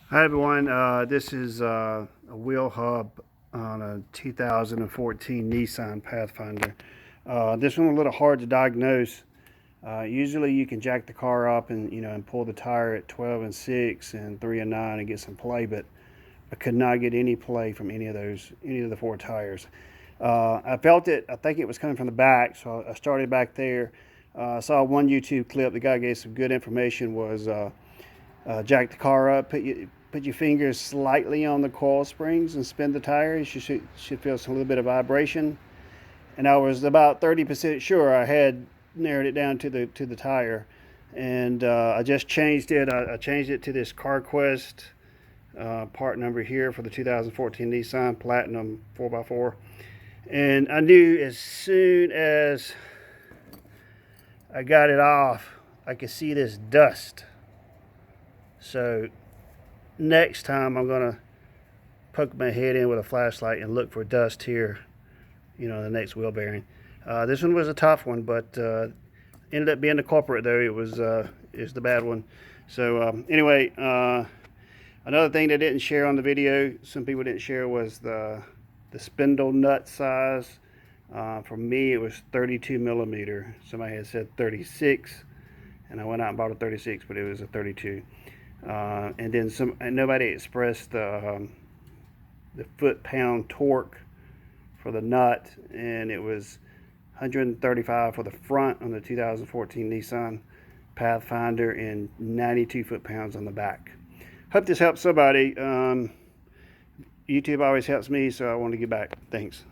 Hi everyone, this is a wheel hub on a 2014 Nissan Pathfinder. This one was a little hard to diagnose. Usually you can jack the car up and pull the tire at 12 and 6 and 3 and 9 and get some play, but I could not get any play from any of the four tires. I felt it. I think it was coming from the back, so I started back there. I saw one YouTube clip. The guy gave some good information. Was jack the car up, put your fingers slightly on the coil springs and spin the tire. You should feel a little bit of vibration. And I was about 30% sure I had narrowed it down to the tire, and I just changed it. I changed it to this CarQuest part number here for the 2014 Nissan Platinum 4x4. And I knew as soon as I got it off, I could see this dust. So next time I'm gonna poke my head in with a flashlight and look for dust here, the next wheel bearing. This one was a tough one, but ended up being the culprit though. It was the bad one. So anyway, another thing they didn't share on the video, some people didn't share, was the spindle nut size. For me, it was 32 millimeter. Somebody had said 36, and I went out and bought a 36, but it was a 32. And then nobody expressed the foot-pound torque for the nut, and it was 135 for the front on the 2014 Nissan Pathfinder and 92 foot-pounds on the back. Hope this helps somebody. YouTube always helps me, so I want to give back. Thanks.